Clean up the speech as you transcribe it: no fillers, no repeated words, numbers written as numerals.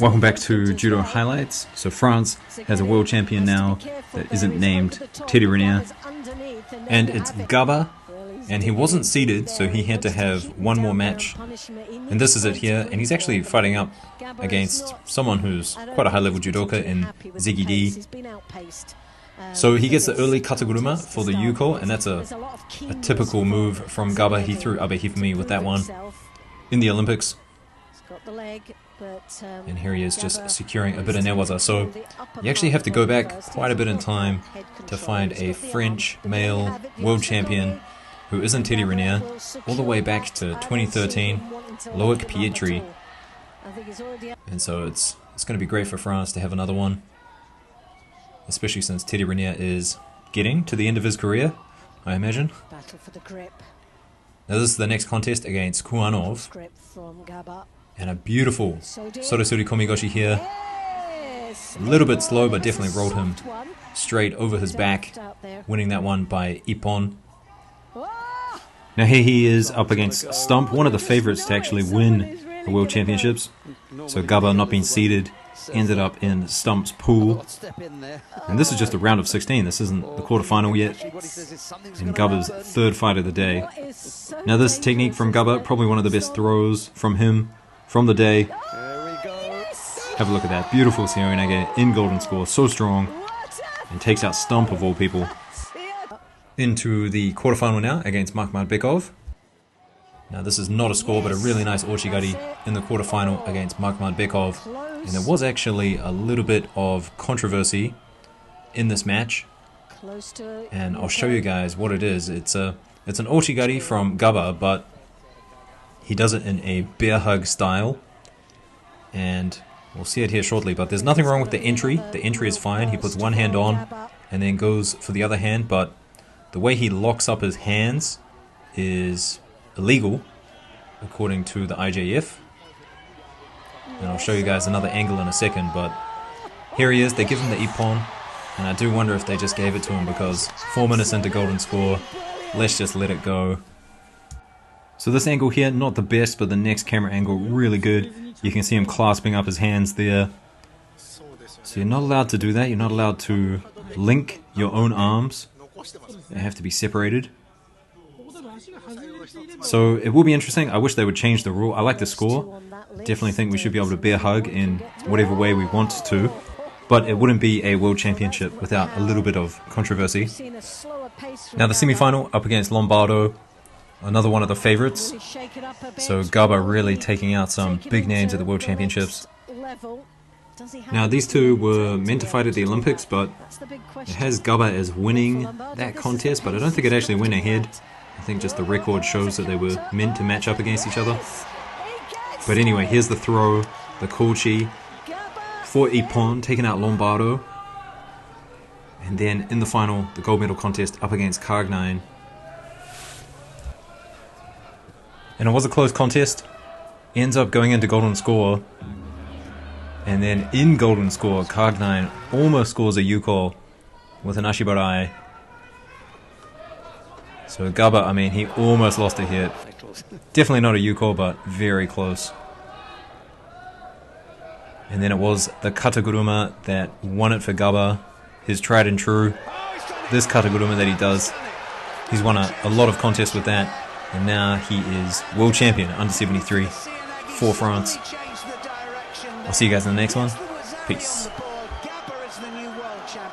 Welcome back to Judo Highlights. So France has a world champion now that isn't named Teddy Riner, and it's GABA, and he wasn't seeded, so he had to have one more match, and this is it here, and he's actually fighting up against someone who's quite a high level judoka in Ziggy D. So he gets the early kataguruma for the yuko, and that's a typical move from GABA. He threw abe hifumi with that one in the Olympics. And here he is just securing a bit of newaza. So you actually have to go back quite a bit in time to find a French male world champion who isn't Teddy Riner, all the way back to 2013, Loic Pietri. And so it's going to be great for France to have another one, especially since Teddy Riner is getting to the end of his career, I imagine. Now this is the next contest against Kuanov. And a beautiful Sorosuri Komigoshi here. A little bit slow, but definitely rolled him straight over his back, winning that one by Ippon. Now here he is up against Stump, one of the favorites to actually win the World Championships. So GABA, not being seeded, ended up in Stump's pool. And this is just a round of 16, this isn't the quarterfinal yet. And GABA's third fight of the day. Now this technique from GABA, probably one of the best throws from him from the day. Have a look at that. Beautiful Seoinage in golden score. So strong. And takes out Stump of all people. Into the quarterfinal now against Makhmadbekov. Now this is not a score, but a really nice Ochigari in the quarterfinal against Makhmadbekov. And there was actually a little bit of controversy in this match. And I'll show you guys what it is. It's an Ochigari from GABA, but he does it in a bear hug style, and we'll see it here shortly, but there's nothing wrong with the entry. The entry is fine. He puts one hand on and then goes for the other hand, but the way he locks up his hands is illegal according to the IJF. And I'll show you guys another angle in a second, but here he is. They give him the ippon, and I do wonder if they just gave it to him because 4 minutes into golden score, let's just let it go. So this angle here, not the best, but the next camera angle, really good. You can see him clasping up his hands there. So you're not allowed to do that. You're not allowed to link your own arms. They have to be separated. So it will be interesting. I wish they would change the rule. I like the score. Definitely think we should be able to bear hug in whatever way we want to. But it wouldn't be a world championship without a little bit of controversy. Now the semi-final up against Lombardo. Another one of the favorites. So GABA really taking out some big names at the World Championships. Now these two were meant to fight at the Olympics, but it has GABA as winning that contest, but I don't think it actually went ahead. I think just the record shows that they were meant to match up against each other. But anyway, here's the throw, the kochi for Ippon, taking out Lombardo. And then in the final, the gold medal contest up against Kargnine. And it was a close contest. Ends up going into golden score. And then in golden score, Kargnine almost scores a yuko with an ashibarai. So GABA, I mean, he almost lost a hit. Definitely not a yuko, but very close. And then it was the kataguruma that won it for GABA. His tried and true. This kataguruma that he does. He's won a lot of contests with that. And now he is world champion, under 73, for France. I'll see you guys in the next one. Peace.